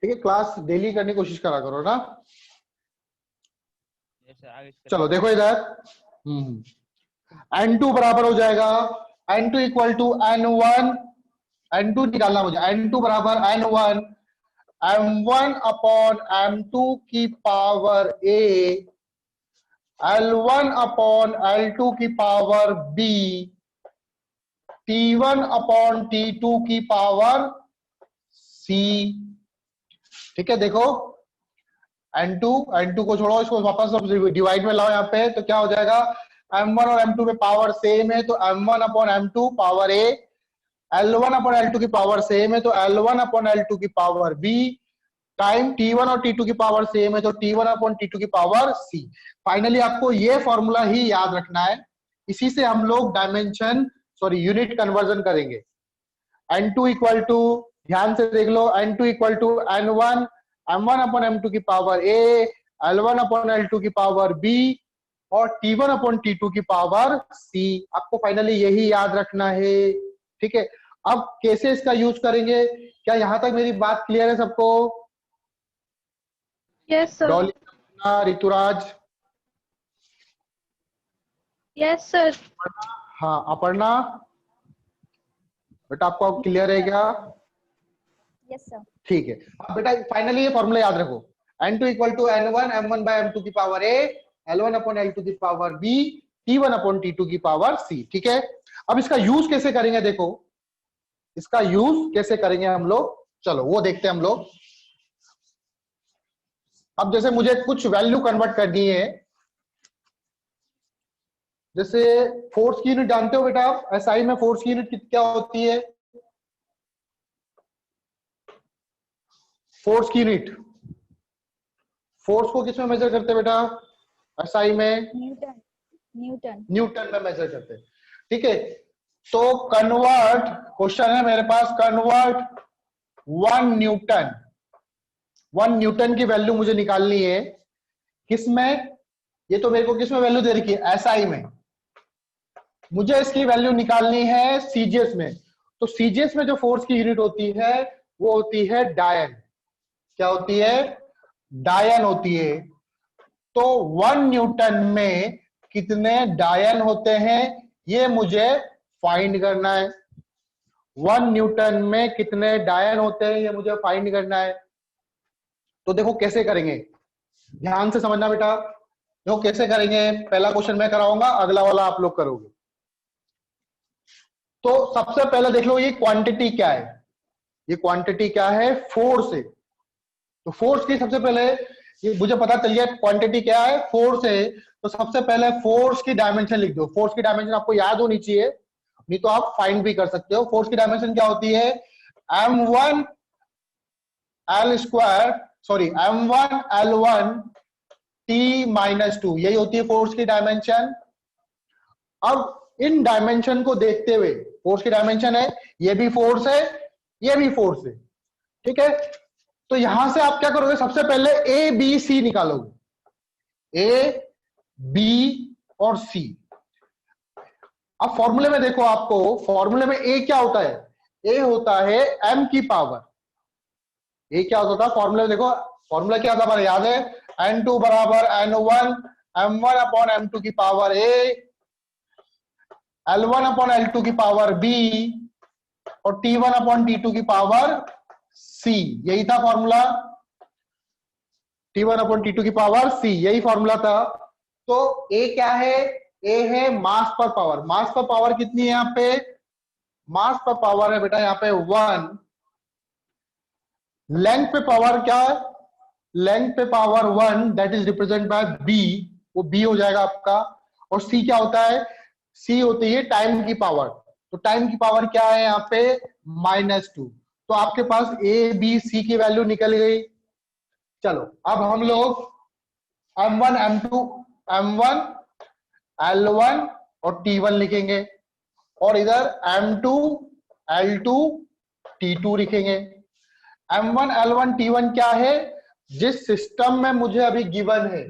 ठीक है, class daily करने की कोशिश करा करो ना। चलो देखो इधर, n2 बराबर हो जाएगा, n2 equal to n1, n2 निकालना मुझे, n2 बराबर n1, m1 अपॉन m2 की power a, l1 upon l2 की power b, t1 upon t2 की पावर c। ठीक है, देखो n2 को छोड़ो, इसको वापस डिवाइड में लाओ यहाँ पे, तो क्या हो जाएगा, m1 और m2 में पावर सेम है तो m1 upon m2 power a, l1 upon l2 की पावर सेम है तो l1 अपॉन l2 की पावर b, टाइम t1 और t2 की पावर सेम है तो t1 अपॉन t2 की पावर c। फाइनली आपको ये फॉर्मूला ही याद रखना है, इसी से हम लोग डायमेंशन यूनिट कन्वर्जन करेंगे। n2 इक्वल टू, ध्यान से देख लो, n2 equal to n1, m1 upon m2 की power a, l1 upon l2 की पावर b और t1 अपॉन t2 की पावर c। आपको फाइनली यही याद रखना है। ठीक है, अब कैसे इसका यूज करेंगे, क्या यहां तक मेरी बात क्लियर है सबको? Yes sir. Dolly, Rituraj, yes sir. हाँ अपर्णा, बेटा आपको क्लियर है क्या? Yes sir. ठीक है, अब बेटा फाइनली ये फॉर्मूला याद रखो, n2 equal to n1 m1 bye m2 की power a, l1 upon l2 की power b, t1 upon t2 की पावर c। ठीक है, अब इसका यूज कैसे करेंगे, देखो इसका यूज कैसे करेंगे हम लोग, चलो वो देखते हैं हम लोग। अब जैसे मुझे कुछ वैल्यू कन्वर्ट करनी है, जैसे फोर्स की यूनिट जानते हो बेटा आप, एसआई में फोर्स की यूनिट क्या होती है? फोर्स की यूनिट, फोर्स को किसमें मेजर करते हैं बेटा? एसआई में न्यूटन। न्यूटन। न्यूटन में मेजर करते हैं। ठीक है, तो कन्वर्ट, क्वेश्चन है मेरे पास, कन्वर्ट 1 न्यूटन की वैल्यू मुझे निकालनी है, किसमें? ये तो मेरे को किसमें वैल्यू दे रखी है? एसआई में। मुझे इसकी वैल्यू निकालनी है सीजीएस में, तो सीजीएस में जो फोर्स की यूनिट होती है वो होती है डायन। क्या होती है? डायन होती है। तो 1 न्यूटन में कितने डायन होते हैं ये मुझे फाइंड करना है। 1 न्यूटन में कितने डायन होते हैं ये मुझे फाइंड करना है। तो देखो कैसे करेंगे, ध्यान से समझना बेटा। देखो कैसे करेंगे, पहला क्वेश्चन मैं कराऊंगा, अगला वाला आप लोग करोगे। तो सबसे पहले देख लो ये क्वांटिटी क्या है, ये क्वांटिटी क्या है? फोर्स है। तो फोर्स की सबसे पहले ये मुझे पता चल गया क्वांटिटी क्या है, फोर्स है। तो सबसे पहले फोर्स की डायमेंशन लिख दो। फोर्स की डायमेंशन आपको याद होनी चाहिए, नहीं तो आप फाइंड भी कर सकते हो। फोर्स की डायमेंशन क्या होती है? m1 l square, m1 l1 t-2, यही होती है फोर्स की डायमेंशन। अब इन डायमेंशन को देखते हुए, फोर्स की डायमेंशन है, ये भी फोर्स है, ये भी फोर्स है। ठीक है, तो यहां से आप क्या करोगे, सबसे पहले ए बी सी निकालोगे, ए बी और सी। अब फॉर्मूले में देखो, आपको फॉर्मूले में ए क्या होता है? ए होता है m की पावर। ए क्या होता था फॉर्मूले में? देखो फॉर्मूला क्या था हमारा, याद है? n2 बराबर n1 m1 अपॉन m2 की power a, l1 upon l2 की पावर b और t1 अपॉन t2 की पावर c। यही था फॉर्मूला, t1 अपॉन t2 की पावर c, यही फॉर्मूला था। तो a क्या है? a है मास पर पावर। मास पर पावर कितनी है यहाँ पे? मास पर पावर है बेटा यहाँ पे 1। लेंथ पे पावर क्या है? लेंथ पे power 1, that is represent by b, वो b हो जाएगा आपका। और c क्या होता है? c होती है टाइम की पावर। तो टाइम की पावर क्या है यहाँ पे? -2। तो आपके पास a b c की वैल्यू निकल गई। चलो अब हम लोग m1 m2 m1 l1 और t1 लिखेंगे, और इधर m2 l2 t2 लिखेंगे। m1 l1 t1 क्या है? जिस सिस्टम में मुझे अभी गिवन है,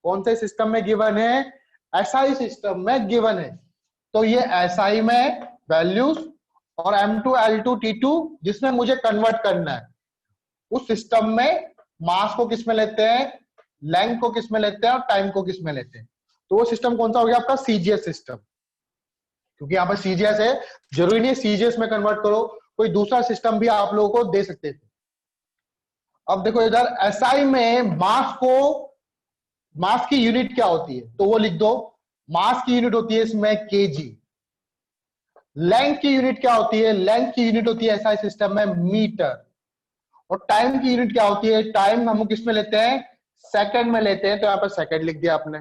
कौन से सिस्टम में गिवन है? एसआई सिस्टम में गिवन है। तो ये एसआई में वैल्यूज, और m2 l2 t2 जिसमें मुझे कन्वर्ट करना है। उस सिस्टम में मास को किस में लेते हैं, लेंथ को किस में लेते हैं और टाइम को किस में लेते हैं। तो वो सिस्टम कौन सा हो गया आपका, सीजीएस सिस्टम। क्योंकि यहाँ पर सीजीएस है, जरूरी नहीं सीजीएस में कन्वर्ट करो, कोई दूसरा सिस्टम भी आप लोगों को दे सकते थे। अब देखो इधर एसआई में मास की यूनिट क्या होती है, तो वो लिख दो। मास की यूनिट होती है इसमें केजी। लेंथ की यूनिट क्या होती है, लेंथ की यूनिट होती है एसआई सिस्टम में मीटर। और टाइम की यूनिट क्या होती है, टाइम हम किस में लेते हैं, सेकंड में लेते हैं, तो यहां पर सेकंड लिख दिया आपने।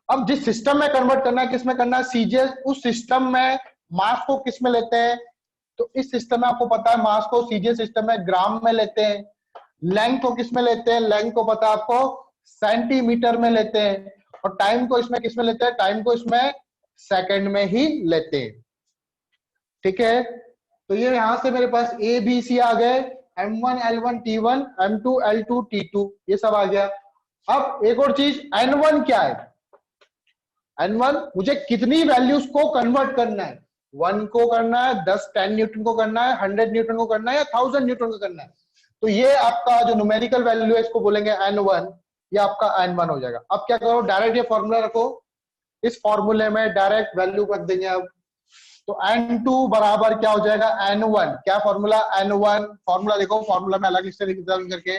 अब जिस सिस्टम में कन्वर्ट करना है, किस में करना है, सीजीएस, उस सिस्टम में मास को किस में लेते हैं, तो इस सिस्टम में आपको पता है मास को सीजीएस सिस्टम में ग्राम में लेते हैं। लेंथ को किस में लेते हैं, लेंथ को पता है आपको सेंटीमीटर में लेते हैं। और टाइम को इसमें किस में लेते हैं, टाइम को इसमें सेकंड में ही लेते हैं। ठीक है, तो ये यहां से मेरे पास ए बी सी आ गए, M1 L1 T1 M2 L2 T2 ये सब आ गया। अब एक और चीज, N1 क्या है, N1 मुझे कितनी वैल्यूज को कन्वर्ट करना है, 1 को करना है, 10 न्यूटन को करना है, 100 न्यूटन को करना है या 1000 न्यूटन को करना है। तो ये आपका जो न्यूमेरिकल वैल्यू है इसको बोलेंगे N1, ये आपका N1 हो जाएगा। अब क्या करो, डायरेक्ट ये फॉर्मूला रखो, इस फॉर्मूले में डायरेक्ट वैल्यू रख देंगे। अब तो N2 बराबर क्या हो जाएगा, N1, क्या फॉर्मूला, N1, फॉर्मूला देखो, फॉर्मूला में अलग से लिख करके,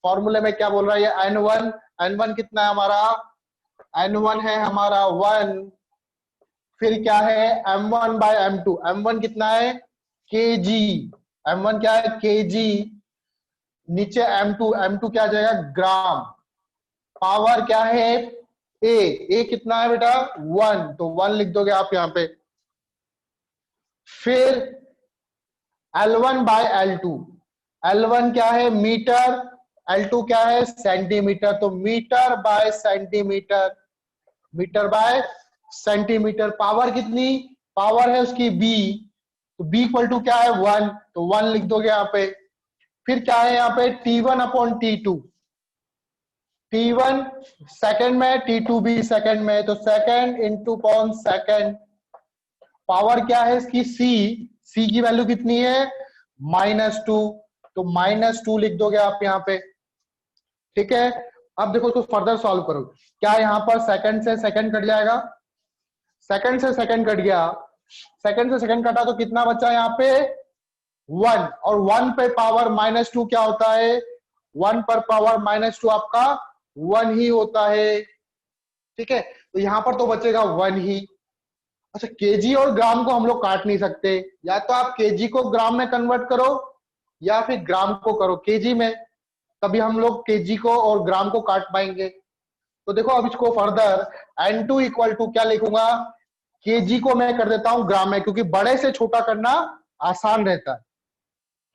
फॉर्मूले में क्या बोल रहा है ये N1, N1 कितना है हमारा, N1 है हमारा 1, फिर क्या है M1 बाय M2, M1 कितना है kg, M1 क्या है kg, नीचे M2, M2 क्या आ जाएगा ग्राम, पावर क्या है A कितना है बेटा 1, तो 1 लिख दोगे आप यहां पे। फिर L1 बाय L2, L1 क्या है मीटर, L2 क्या है सेंटीमीटर, तो metre by centimetre, metre by centimetre. Power कितनी, पावर है उसकी B, तो B इक्वल टू क्या है 1, तो 1 लिख दोगे यहाँ पे। फिर क्या है यहाँ पे T1 upon T2, T1 second में, T2 भी सेकंड में, तो second into upon second. Power क्या है इसकी C की वैल्यू कितनी है -2, तो -2 लिख दोगे आप यहाँ पे। ठीक है, अब देखो इसको फर्दर सॉल्व करो, क्या यहाँ पर सेकंड से सेकंड कट जाएगा, सेकंड से सेकंड कट गया, सेकंड से सेकंड कटा तो कितना बचा यहाँ पे 1, और 1 पे पावर -2 क्या होता है, 1 पर पावर -2 आपका 1 ही होता है। ठीक है, तो यहां पर तो बचेगा 1 ही। अच्छा, केजी और ग्राम को हम लोग काट नहीं सकते, या तो आप केजी को ग्राम में कन्वर्ट करो या फिर ग्राम को करो केजी में, तभी हम लोग केजी को और ग्राम को काट पाएंगे। तो देखो अब इसको फर्दर N2 इक्वल टू क्या लिखूंगा, केजी को मैं कर देता हूं ग्राम में, क्योंकि बड़े से छोटा करना आसान रहता है।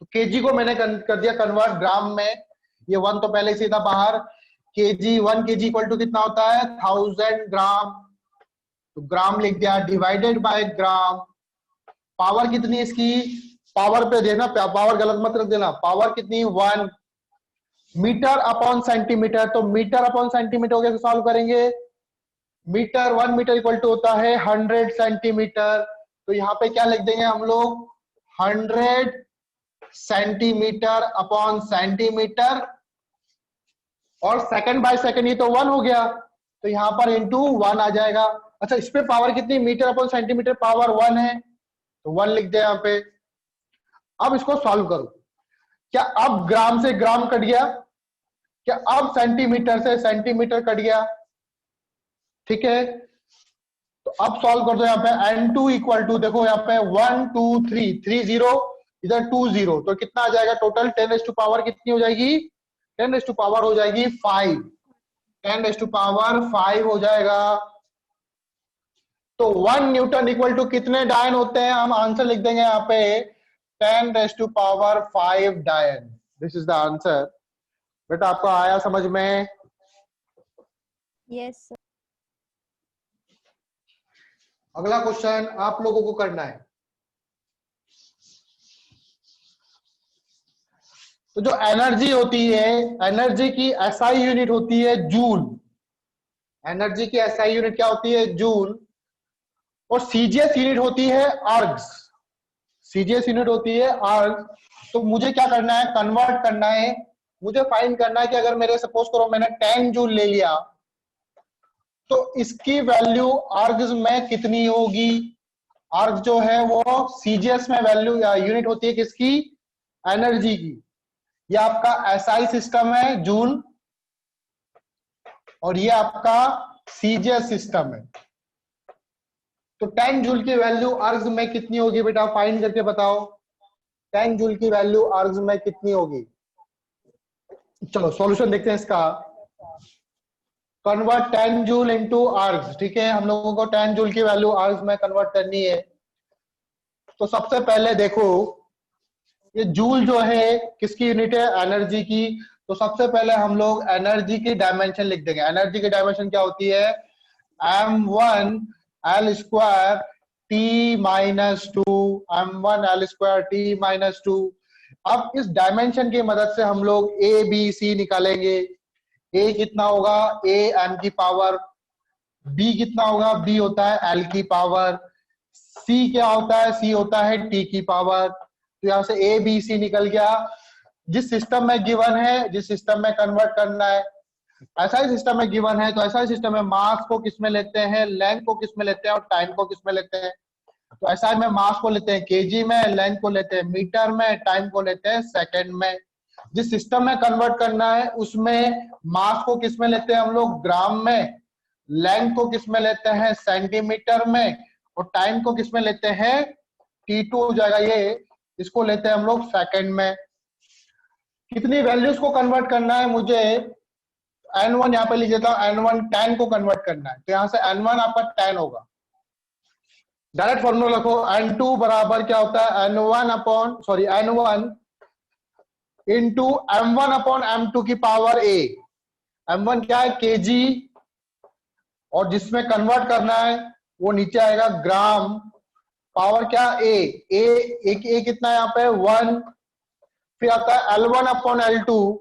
तो केजी को मैंने कर दिया कन्वर्ट ग्राम में, ये 1 तो पहले से था बाहर, केजी 1 केजी इक्वल टू कितना होता है 1000 ग्राम, तो ग्राम लिख दिया, डिवाइडेड बाय ग्राम। पावर कितनी इसकी, पावर पे देना, पावर गलत मत रख देना, पावर कितनी 1, मीटर अपॉन सेंटीमीटर, तो मीटर अपॉन सेंटीमीटर कैसे सॉल्व करेंगे, मीटर 1 मीटर इक्वल टू होता है 100 सेंटीमीटर, तो यहाँ पे क्या लिख देंगे हम लोग 100 सेंटीमीटर अपॉन सेंटीमीटर, और सेकंड बाय सेकंड ये तो 1 हो गया, तो यहाँ पर इंटू 1 आ जाएगा। अच्छा, इस पे पावर कितनी, मीटर अपॉन सेंटीमीटर पावर 1 है, तो 1 लिख दे यहाँ पे। अब इसको सॉल्व करो, क्या अब ग्राम से ग्राम कट गया, क्या अब सेंटीमीटर से सेंटीमीटर कट गया। ठीक है, तो अब सॉल्व कर दो यहाँ पे N2 इक्वल टू, देखो यहाँ पे 1 2 3 3 0, इधर 2 0, तो कितना आ जाएगा टोटल, 10 रेज़ टू पावर कितनी हो जाएगी, 10 रेज़ टू पावर हो जाएगी 5, 10 रेज़ टू पावर 5 हो जाएगा। तो 1 न्यूटन इक्वल टू कितने डायन होते हैं, हम आंसर लिख देंगे यहाँ पे 10 रेज़ टू पावर 5 डायन, दिस इज द आंसर। बेटा आपको आया समझ में, Yes, sir. अगला क्वेश्चन आप लोगों को करना है। तो जो एनर्जी होती है, एनर्जी की एसआई यूनिट होती है जूल, एनर्जी की एसआई यूनिट क्या होती है जूल, और सीजीएस यूनिट होती है अर्ग्स, सीजीएस यूनिट होती है आर्ग। तो मुझे क्या करना है, कन्वर्ट करना है, मुझे फाइंड करना है कि अगर मेरे सपोज करो मैंने 10 जूल ले लिया तो इसकी वैल्यू आर्ग में कितनी होगी। आर्ग जो है वो सीजीएस में वैल्यू या यूनिट होती है किसकी, एनर्जी की। ये आपका एसआई सिस्टम है जूल, और ये आपका सीजीएस सिस्टम है। तो 10 जूल की वैल्यू आर्ग में कितनी होगी बेटा, फाइंड करके बताओ 10 जूल की वैल्यू आर्ग में कितनी होगी। चलो सॉल्यूशन देखते हैं इसका। कन्वर्ट 10 जूल इनटू आर्ग्स, ठीक है, हम लोगों को 10 जूल की वैल्यू आर्ग्स में कन्वर्ट करनी है। तो सबसे पहले देखो ये जूल जो है किसकी यूनिट है, एनर्जी की। तो सबसे पहले हम लोग एनर्जी की डायमेंशन लिख देंगे। एनर्जी की डायमेंशन क्या होती है, m1 l square t minus 2, m1 l square t minus 2। अब इस डायमेंशन की मदद से हम लोग ए बी सी निकालेंगे। ए कितना होगा, a m की पावर, b कितना होगा, b होता है l की पावर, c क्या होता है, c होता है t की पावर। तो यहां से a b c निकल गया। जिस सिस्टम में गिवन है, जिस सिस्टम में कन्वर्ट करना है, ऐसा ही सिस्टम में गिवन है, तो ऐसा ही सिस्टम में मास को किस में लेते हैं, लेंथ को किस में लेते हैं, और टाइम को किस में लेते हैं। तो ऐसा में मास को लेते हैं केजी में, लेंथ को लेते हैं मीटर में, टाइम को लेते हैं सेकंड में। जिस सिस्टम में कन्वर्ट करना है उसमें मास को किस में लेते हैं हम लोग, ग्राम में, लेंथ को किस में लेते हैं, सेंटीमीटर में, और टाइम को किस में लेते हैं, T2 हो जाएगा ये, इसको लेते हैं हम लोग सेकंड में। कितनी वैल्यूज को कन्वर्ट करना है मुझे, n1 यहाँ पे लिख देता हूं, n1 10 को कन्वर्ट करना है। तो यहां से n1 आपका 10 होगा। डायरेक्ट फॉर्मूला रखो, n2 बराबर क्या होता है, n1 into m1 upon m2 की पावर a। m1 क्या है, केजी, और जिसमें कन्वर्ट करना है वो नीचे आएगा ग्राम, पावर क्या, a कितना है यहाँ पे 1। फिर आता है L1 अपॉन L2,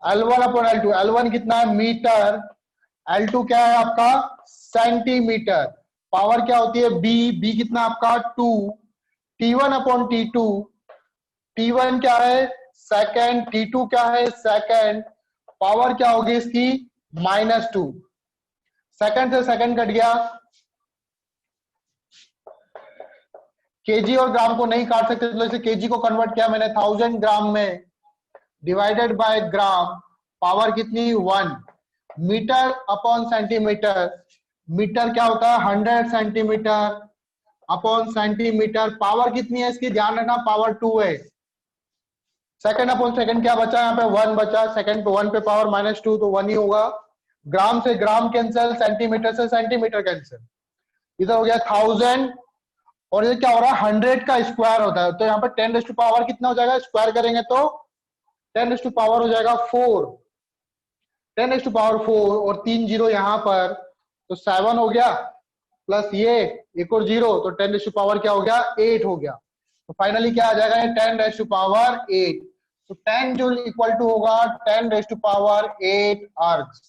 L1 कितना है मीटर, L2 क्या है आपका सेंटीमीटर, पावर क्या होती है b कितना आपका 2, T1 अपॉन T2, T1 क्या है सेकंड, T2 क्या है सेकंड, पावर क्या होगी इसकी -2। सेकंड से सेकंड कट गया, केजी और ग्राम को नहीं काट सकते, तो इसे केजी को कन्वर्ट किया मैंने 1000 ग्राम में, डिवाइडेड बाय ग्राम, पावर कितनी 1। मीटर अपॉन सेंटीमीटर, मीटर क्या होता है 100 सेंटीमीटर अपॉन सेंटीमीटर, पावर कितनी है इसकी ध्यान रखना, पावर 2 है। सेकंड अपॉन सेकंड क्या बचा, यहाँ पे 1 बचा, सेकंड पे 1 पे पावर -2 तो 1 ही होगा। ग्राम से ग्राम कैंसिल, सेंटीमीटर से सेंटीमीटर कैंसिल, इधर हो गया 1000, और ये क्या हो रहा है 100 का स्क्वायर होता है, तो यहाँ पर 10 रेज़ टू पावर कितना हो जाएगा, स्क्वायर करेंगे तो 10 रेज़ टू पावर हो जाएगा 4, 10 रेज़ टू पावर 4, और 3 जीरो यहाँ पर, तो 7 हो गया, प्लस ये एक और जीरो, तो 10 रेज़ टू पावर क्या हो गया 8 हो गया। तो फाइनली क्या आ जाएगा, 10 रेज़ टू पावर 8। तो 10 जूल इक्वल टू होगा 10 रेज़ टू पावर 8 आर्ग्स।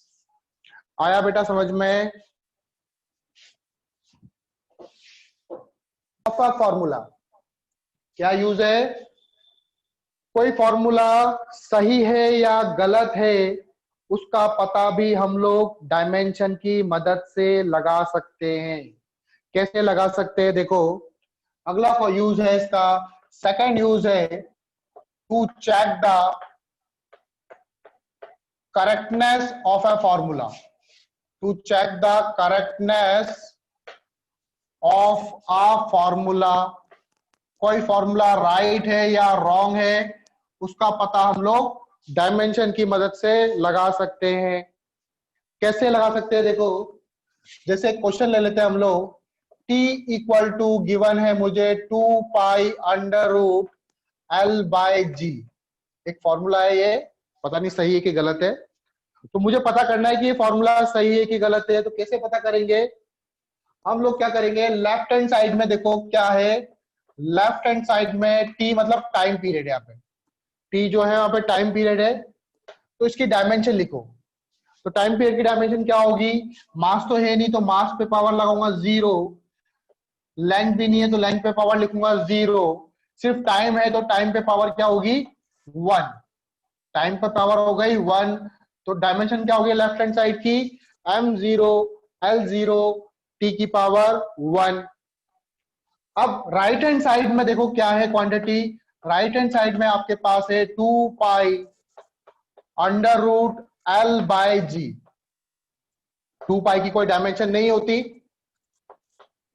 आया बेटा समझ में। आपका फॉर्मूला क्या यूज है, कोई फॉर्मूला सही है या गलत है उसका पता भी हम लोग डायमेंशन की मदद से लगा सकते हैं। कैसे लगा सकते हैं, देखो अगला यूज है इसका, सेकंड यूज है to check the correctness of a formula, to check the correctness of a formula. कोई फॉर्मूला राइट है या रॉन्ग है उसका पता हम लोग डायमेंशन की मदद से लगा सकते हैं। कैसे लगा सकते हैं, देखो जैसे क्वेश्चन ले लेते हैं हम लोग, t इक्वल टू गिवन है मुझे 2 pi under root L by G। एक फॉर्मूला है ये, पता नहीं सही है कि गलत है, तो मुझे पता करना है कि ये फॉर्मूला सही है कि गलत है। तो कैसे पता करेंगे, हम लोग क्या करेंगे, लेफ्ट हैंड साइड में देखो क्या है, लेफ्ट हैंड साइड में t मतलब टाइम पीरियड है, यहाँ पे t जो है वहां पे टाइम पीरियड है, तो इसकी डायमेंशन लिखो। तो टाइम पीरियड की डायमेंशन क्या होगी, मास तो है नहीं तो मास पे पावर लगाऊंगा 0, लेंथ भी नहीं है तो लेंथ पे पावर लिखूंगा 0, सिर्फ टाइम है तो टाइम पे पावर क्या होगी 1, टाइम पे पावर हो गई 1, तो डायमेंशन क्या होगी लेफ्ट हैंड साइड की m0 l0 t की पावर 1। अब राइट हैंड साइड में देखो क्या है क्वांटिटी, राइट हैंड साइड में आपके पास है 2 pi under root l by g। 2 pi की कोई डायमेंशन नहीं होती,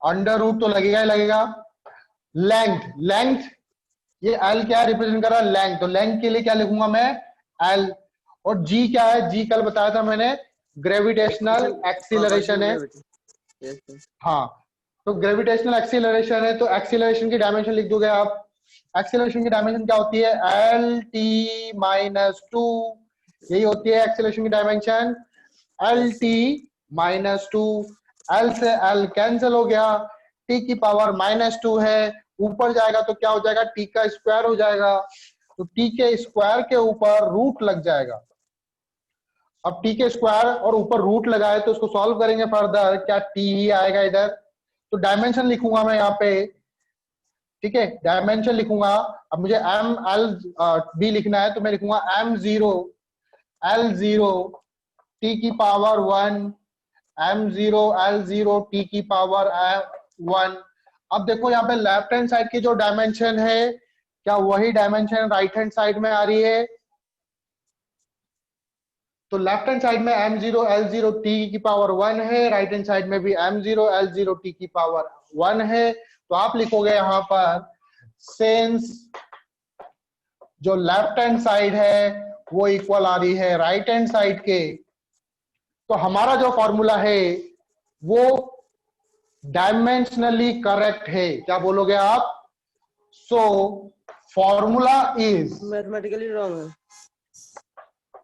अंडर रूट तो लगेगा ही लगेगा। लेंथ ये l क्या रिप्रेजेंट कर रहा है लेंथ, तो लेंथ के लिए क्या लिखूंगा मैं l, और g क्या है, g कल बताया था मैंने ग्रेविटेशनल एक्सीलरेशन है। हाँ, तो ग्रेविटेशनल एक्सीलरेशन है, तो एक्सीलरेशन की डायमेंशन लिख दोगे आप। एक्सीलरेशन की डायमेंशन क्या होती है एल टी माइनस टू, यही होती है एक्सीलरेशन की dimension L T minus two. L से एल कैंसिल हो गया, टी की पावर -2 है, ऊपर जाएगा तो क्या हो जाएगा टी का स्क्वायर हो जाएगा, तो टी के स्क्वायर के ऊपर रूट लग जाएगा। अब टी के स्क्वायर और ऊपर रूट लगाए तो उसको सॉल्व करेंगे फर्दर, क्या टी ही आएगा इधर, तो डायमेंशन लिखूंगा मैं यहाँ पे, ठीक है डायमेंशन लिखूंगा। अब मुझे एम एल बी लिखना है तो मैं लिखूंगा m0 l0 t की पावर 1, m0 l0 t की पावर 1। अब देखो यहाँ पे लेफ्ट हैंड साइड की जो डायमेंशन है क्या वही डायमेंशन राइट हैंड साइड में आ रही है, तो लेफ्ट हैंड साइड में m0 l0 t की पावर 1 है, राइट हैंड साइड में भी m0 l0 t की पावर 1 है, तो आप लिखोगे यहां पर सिंस जो लेफ्ट हैंड साइड है वो इक्वल आ रही है राइट हैंड साइड के, तो हमारा जो फॉर्मूला है वो डायमेंशनली करेक्ट है। क्या बोलोगे आप, so formula is mathematically wrong है,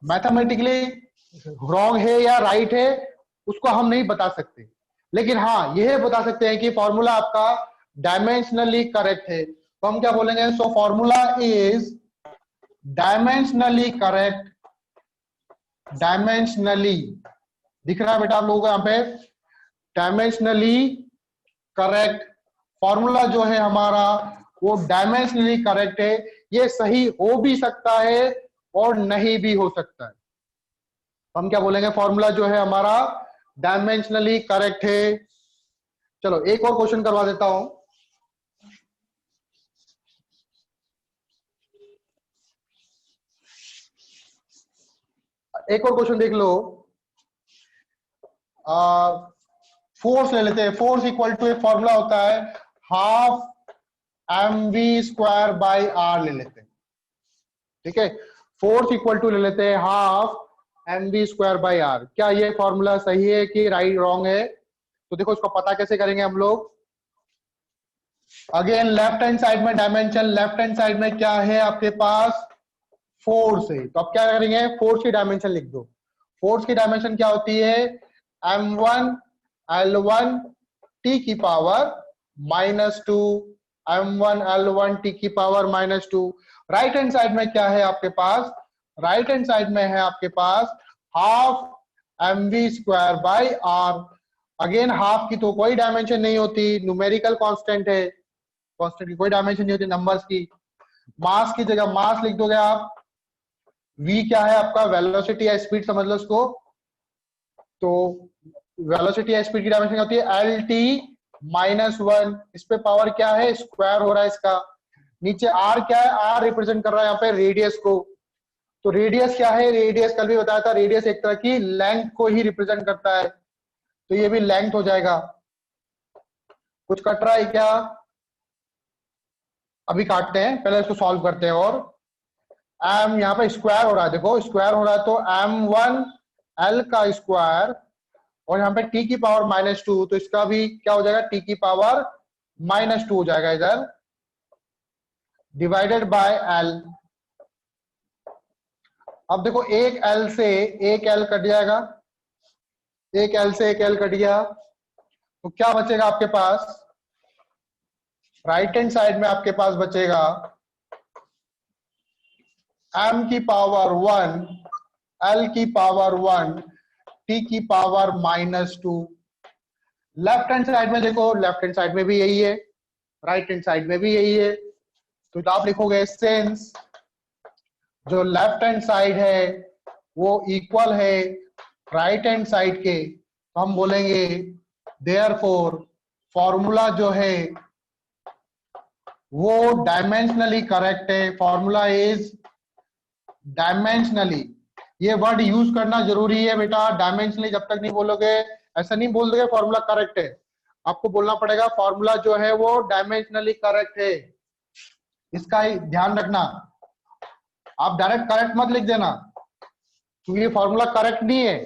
मैथमेटिकली रॉन्ग है या राइट है उसको हम नहीं बता सकते, लेकिन हाँ यह बता सकते हैं कि फॉर्मूला आपका डायमेंशनली करेक्ट है, तो हम क्या बोलेंगे, so formula is dimensionally correct. Dimensionally दिख रहा है बेटा आप लोगों को यहाँ पे, डायमेंशनली करेक्ट फॉर्मूला जो है हमारा वो डायमेंशनली करेक्ट है। ये सही हो भी सकता है और नहीं भी हो सकता है, हम क्या बोलेंगे फॉर्मूला जो है हमारा डायमेंशनली करेक्ट है। चलो एक और क्वेश्चन करवा देता हूं, एक और क्वेश्चन देख लो। फोर्स ले लेते हैं, फोर्स इक्वल टू एक फॉर्मूला होता है हाफ mv² बाई आर ले लेते हैं, ठीक है फोर्स इक्वल टू ले लेते हैं हाफ mv² बाई आर। क्या ये फॉर्मूला सही है कि राइट रॉन्ग है, तो देखो इसको पता कैसे करेंगे हम लोग। अगेन लेफ्ट हैंड साइड में डायमेंशन, लेफ्ट हैंड साइड में क्या है आपके पास फोर्स है, तो अब क्या करेंगे फोर्स की डायमेंशन लिख दो। फोर्स की डायमेंशन क्या होती है m1 l1 t की पावर -2, m1 l1 t की पावर -2। राइट हैंड साइड में क्या है आपके पास, राइट हैंड साइड में है आपके पास half mv² by R. Again half की तो कोई डायमेंशन नहीं होती, न्यूमेरिकल कांस्टेंट है, कांस्टेंट की कोई डायमेंशन नहीं होती नंबर्स की। मास की जगह मास लिख दोगे आप, v क्या है आपका वेलोसिटी या स्पीड समझ लो इसको, तो वेलोसिटी या स्पीड की डायमेंशन क्या होती है lt -1, इस पे पावर क्या है स्क्वायर हो रहा है इसका। नीचे r क्या है, r रिप्रेजेंट कर रहा है यहाँ पे रेडियस को, तो रेडियस क्या है, रेडियस कल भी बताया था रेडियस एक तरह की लेंथ को ही रिप्रेजेंट करता है, तो ये भी लेंथ हो जाएगा। कुछ कट रहा है क्या, अभी काटते हैं पहले इसको सॉल्व करते हैं। और m यहाँ पे स्क्वायर हो रहा है, देखो स्क्वायर हो रहा है, तो m1 l का स्क्वायर और यहाँ पे t की पावर -2, तो इसका भी क्या हो जाएगा t की पावर -2 हो जाएगा इधर, डिवाइडेड बाय l। अब देखो एक l से एक l कट जाएगा, एक l से एक l कट गया, तो क्या बचेगा आपके पास, राइट हैंड साइड में आपके पास बचेगा m की पावर 1 l की पावर 1 t की पावर -2। लेफ्ट हैंड साइड में देखो, लेफ्ट हैंड साइड में भी यही है, राइट हैंड साइड में भी यही है, तो आप लिखोगे सिंस जो लेफ्ट हैंड साइड है वो इक्वल है राइट हैंड साइड के, तो हम बोलेंगे देयरफॉर फॉर्मूला जो है वो डायमेंशनली करेक्ट है, फॉर्मूला इज डायमेंशनली। ये वर्ड यूज करना जरूरी है बेटा, डायमेंशनली जब तक नहीं बोलोगे, ऐसा नहीं बोल दोगे फॉर्मूला करेक्ट है, आपको बोलना पड़ेगा फॉर्मूला जो है वो डायमेंशनली करेक्ट है, इसका ही ध्यान रखना। आप डायरेक्ट करेक्ट मत लिख देना, क्योंकि ये फॉर्मूला करेक्ट नहीं है,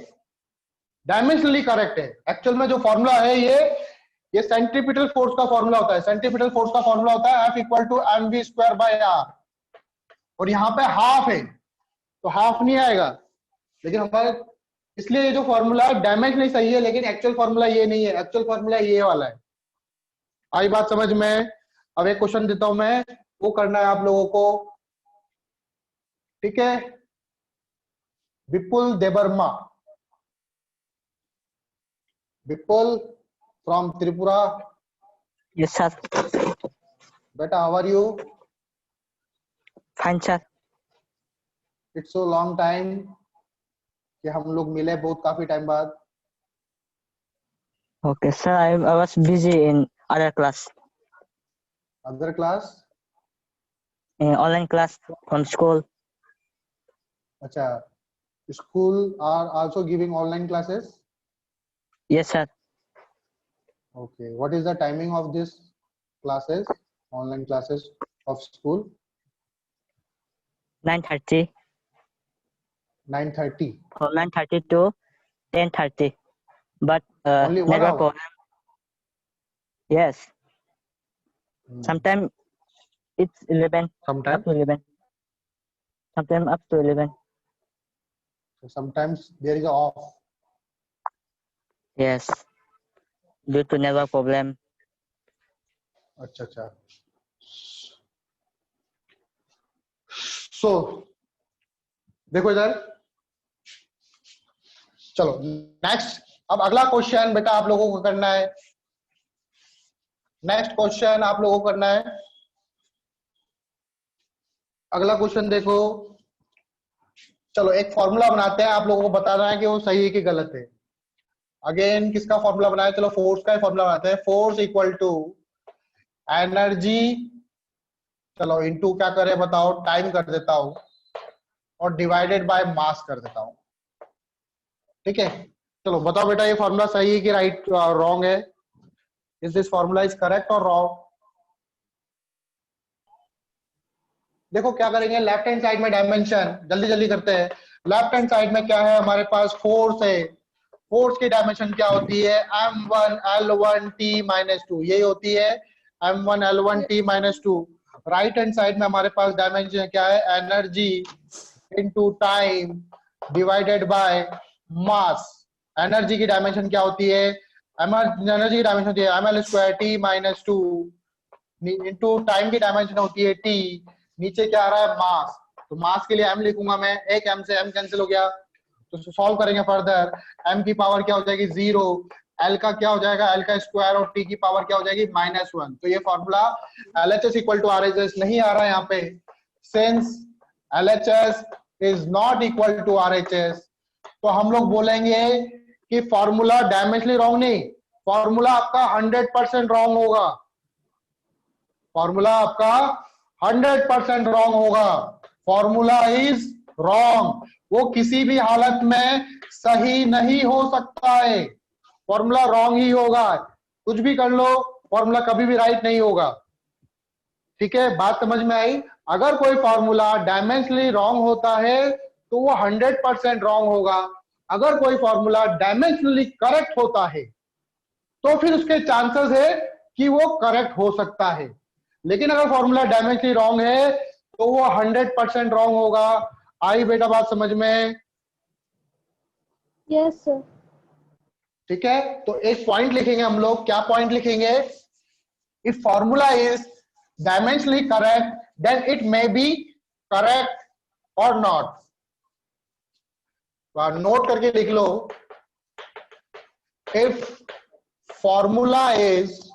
डायमेंशनली करेक्ट है। एक्चुअल में जो फॉर्मूला है ये सेंट्रीपिटल फोर्स का फॉर्मूला होता है, सेंट्रीपिटल फोर्स का फॉर्मूला होता है F equal to mv square by r, और यहाँ पे हाफ है तो हाफ नहीं आएगा, लेकिन हमारे इसलिए ये जो फॉर्मूला है डायमेंशनली सही है, लेकिन एक्चुअल फॉर्मूला ये नहीं है, एक्चुअल फॉर्मूला ये वाला है। आई बात समझ में? अब एक क्वेश्चन देता हूं मैं, वो करना है आप लोगों को, ठीक है? Vipul Debbarma, Vipul from Tripura. Yes, sir. बेटा how are you? Fine, sir. It's so long time कि हम लोग मिले, बहुत काफी टाइम बाद। Okay, sir. I was busy in other class, other class? in online class from school. अच्छा, school are also giving online classes? Yes, sir. Okay, what is the timing of this classes, online classes of school? 9:30 9:30. from 9:30 to 10:30. But Only 1 network hour? problem. Yes. Sometimes it's 11 Sometime? up to 11. Sometimes up to 11. Sometimes there is a off. Yes. Due to network problem. अच्छा अच्छा। So देखो इधर, चलो next. अब अगला question बेटा आप लोगों को करना है, नेक्स्ट क्वेश्चन आप लोगों को करना है। अगला क्वेश्चन देखो, चलो एक फॉर्मूला बनाते हैं, आप लोगों को बताना है कि वो सही है कि गलत है। अगेन किसका फॉर्मूला बनाया? चलो फोर्स का ही फॉर्मूला बनाते हैं। फोर्स इक्वल टू एनर्जी, चलो इनटू क्या करें बताओ, टाइम कर देता हूं, और डिवाइडेड बाय मास कर देता हूं, ठीक है? चलो बताओ बेटा ये फॉर्मूला सही है कि राइट रॉन्ग है? Is this formula is correct और रॉन्ग? देखो क्या करेंगे, लेफ्ट हैंड साइड में डायमेंशन जल्दी जल्दी करते हैं। लेफ्ट हैंड साइड में क्या है हमारे पास? फोर्स है। फोर्स की डायमेंशन क्या होती है? m1 l1 t माइनस 2, यही होती है m1 l1 t minus 2। Right hand side में हमारे पास डायमेंशन क्या है? Energy into time divided by mass. Energy की डायमेंशन क्या होती है? एनर्जी की डायमेंशन होती है ml square t minus 2 into time की डायमेंशन होती है t, नीचे क्या आ रहा है? मास। तो मास के लिए m लिखूंगा मैं, एक m से m कैंसिल हो गया, तो सॉल्व करेंगे फर्दर। m की पावर क्या हो जाएगी? 0, l का क्या हो जाएगा? l का स्क्वायर, और t की पावर क्या हो जाएगी? -1। तो ये formula LHS equal to RHS नहीं आ रहा है यहाँ पे, since LHS is not equal to RHS, तो हम लोग बोलेंगे कि फॉर्मूला डायमेंशनली रॉन्ग नहीं, फॉर्मूला आपका 100% रॉन्ग होगा, फॉर्मूला आपका 100% रॉन्ग होगा। फॉर्मूला इज रॉन्ग, वो किसी भी हालत में सही नहीं हो सकता है, फॉर्मूला रॉन्ग ही होगा। कुछ भी कर लो, फॉर्मूला कभी भी राइट नहीं होगा, ठीक है? बात समझ में आई? अगर कोई फॉर्मूला डायमेंशनली रॉन्ग होता है तो वो 100% रॉन्ग होगा। अगर कोई फॉर्मूला डायमेंशनली करेक्ट होता है तो फिर उसके चांसेस है कि वो करेक्ट हो सकता है, लेकिन अगर फॉर्मूला डायमेंशनली रॉन्ग है तो वो 100% रॉन्ग होगा। आई बेटा बात समझ में? Yes, sir. ठीक है, तो एक पॉइंट लिखेंगे हम लोग। क्या पॉइंट लिखेंगे? If formula is dimensionally correct then it may be correct or not. Note करके लिख लो, if formula is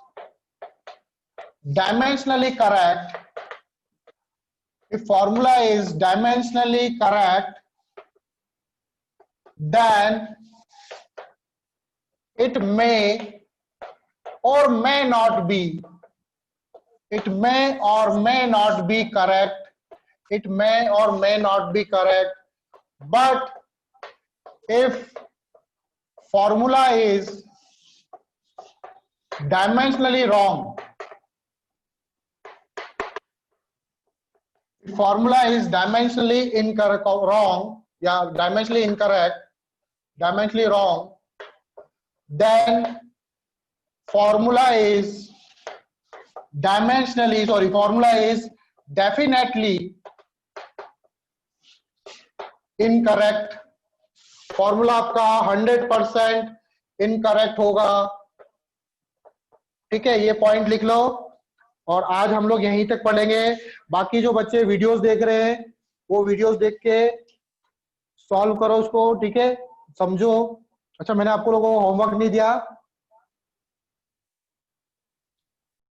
dimensionally correct, if formula is dimensionally correct, then it may or may not be, it may or may not be correct, it may or may not be correct, but if formula is dimensionally wrong, if formula is dimensionally incorrect, wrong, yeah, dimensionally incorrect, dimensionally wrong, then formula is dimensionally, sorry, formula is definitely incorrect, formula आपका 100% incorrect होगा। ठीक है, ये point लिख लो। और आज हम लोग यहीं तक पढ़ेंगे। बाकी जो बच्चे वीडियोस देख रहे हैं वो वीडियोस देख के सॉल्व करो उसको, ठीक है, समझो। अच्छा, मैंने आपको लोगों को होमवर्क नहीं दिया,